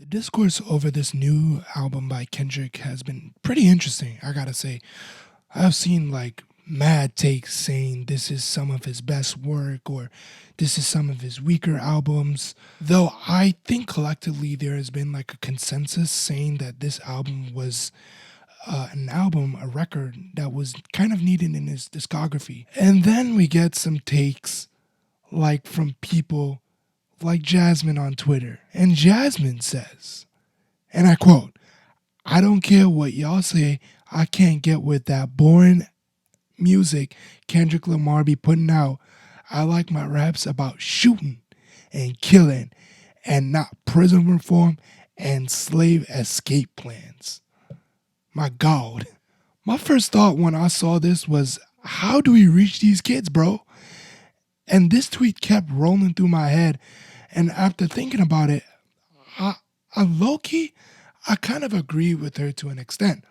Discourse over this new album by Kendrick has been pretty interesting, I gotta say. I've seen like mad takes saying this is some of his best work or this is some of his weaker albums. Though I think collectively there has been like a consensus saying that this album was an album, a record that was kind of needed in his discography. And then we get some takes like from people like Jasmine on Twitter. And Jasmine says, and I quote, I don't care what y'all say, I can't get with that boring music Kendrick Lamar be putting out. I like my raps about shooting and killing and not prison reform and slave escape plans. My God. My first thought when I saw this was, how do we reach these kids, bro? And this tweet kept rolling through my head. And after thinking about it, I low-key, I kind of agree with her to an extent.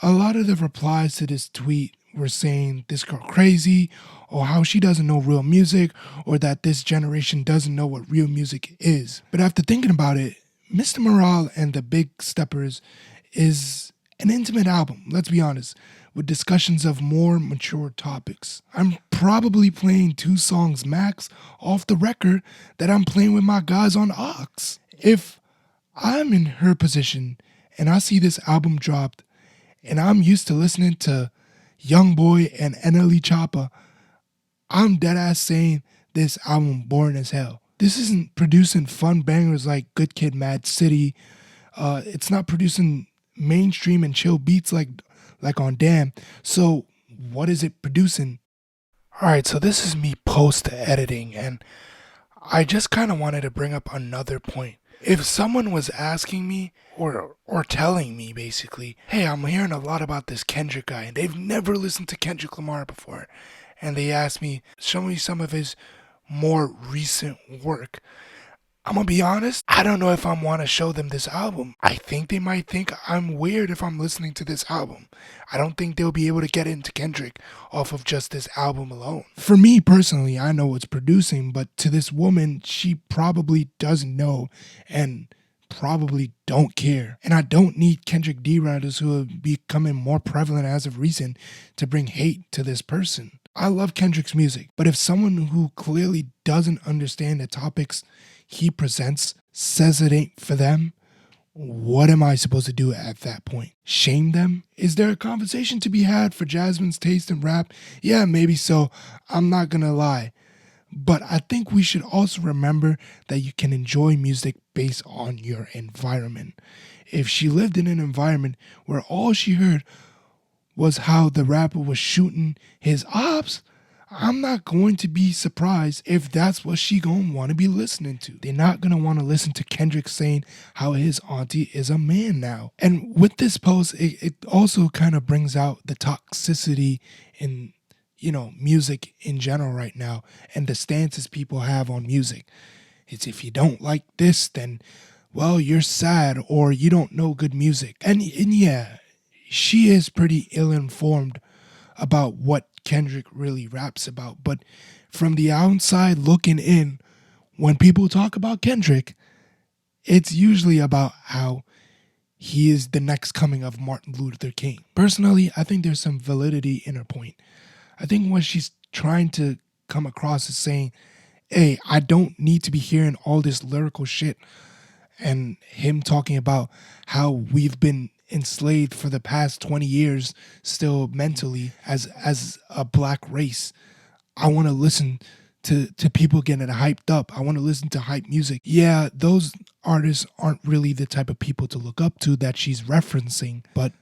A lot of the replies to this tweet were saying this girl crazy, or how she doesn't know real music, or that this generation doesn't know what real music is. But after thinking about it, Mr. Morale and the Big Steppers is an intimate album, let's be honest, with discussions of more mature topics. I'm probably playing 2 songs max off the record that I'm playing with my guys on Ox. If I'm in her position and I see this album dropped and I'm used to listening to Young Boy and NLE Choppa, I'm deadass saying this album boring as hell. This isn't producing fun bangers like Good Kid, Mad City. It's not producing mainstream and chill beats like on Damn. So what is it producing? Alright, so this is me post-editing, and I just kind of wanted to bring up another point. If someone was asking me or telling me basically, hey, I'm hearing a lot about this Kendrick guy and they've never listened to Kendrick Lamar before, and they asked me, show me some of his more recent work, I'm gonna be honest, I don't know if I want to show them this album. I think they might think I'm weird if I'm listening to this album. I don't think they'll be able to get into Kendrick off of just this album alone. For me personally, I know it's producing, but to this woman, she probably doesn't know and probably don't care. And I don't need Kendrick D-Riders who are becoming more prevalent as of recent to bring hate to this person. I love Kendrick's music, but if someone who clearly doesn't understand the topics he presents says it ain't for them, what am I supposed to do at that point? Shame them? Is there a conversation to be had for Jasmine's taste in rap? Yeah, maybe so. I'm not gonna lie. But I think we should also remember that you can enjoy music based on your environment. If she lived in an environment where all she heard was how the rapper was shooting his ops, I'm not going to be surprised if that's what she gonna want to be listening to. They're not gonna want to listen to Kendrick saying how his auntie is a man now. And with this post, it also kind of brings out the toxicity in, music in general right now and the stances people have on music. It's if you don't like this, then, well, you're sad or you don't know good music. And yeah, she is pretty ill-informed about what Kendrick really raps about. But from the outside looking in, when people talk about Kendrick, it's usually about how he is the next coming of Martin Luther King. Personally, I think there's some validity in her point. I think what she's trying to come across is saying, hey, I don't need to be hearing all this lyrical shit and him talking about how we've been enslaved for the past 20 years still mentally as a black race. I want to listen to people getting hyped up. I want to listen to hype music. Yeah, those artists aren't really the type of people to look up to that she's referencing, but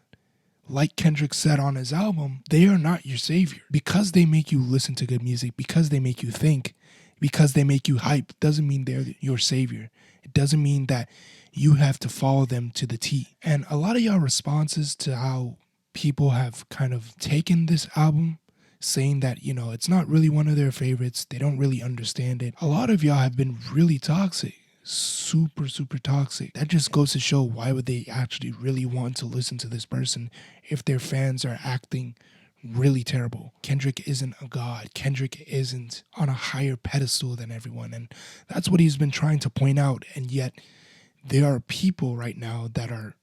like Kendrick said on his album, they are not your savior. Because they make you listen to good music, because they make you think, because they make you hype, doesn't mean they're your savior. It doesn't mean that you have to follow them to the T. And a lot of y'all responses to how people have kind of taken this album, saying that, it's not really one of their favorites, they don't really understand it. A lot of y'all have been really toxic. Super, super toxic. That just goes to show, why would they actually really want to listen to this person if their fans are acting really terrible? Kendrick isn't a god. Kendrick isn't on a higher pedestal than everyone. And that's what he's been trying to point out. And yet there are people right now that are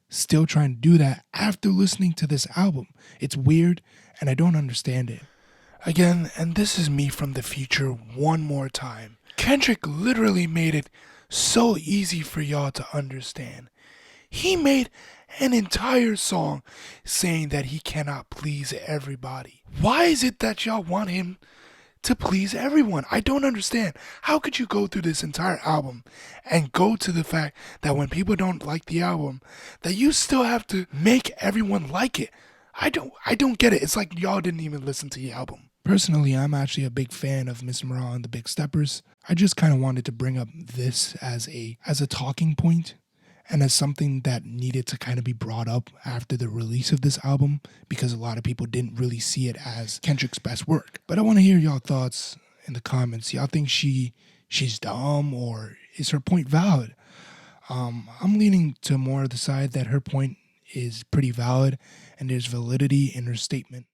still trying to do that after listening to this album. It's weird and I don't understand it. Again, and this is me from the future one more time. Kendrick literally made it so easy for y'all to understand. He made an entire song saying that he cannot please everybody. Why is it that y'all want him to please everyone? I don't understand. How could you go through this entire album and go to the fact that when people don't like the album, that you still have to make everyone like it? I don't get it. It's like y'all didn't even listen to the album. Personally, I'm actually a big fan of Miss Morale and the Big Steppers. I just kind of wanted to bring up this as a talking point and as something that needed to kind of be brought up after the release of this album because a lot of people didn't really see it as Kendrick's best work. But I want to hear y'all thoughts in the comments. Y'all think she's dumb or is her point valid? I'm leaning to more of the side that her point is pretty valid and there's validity in her statement.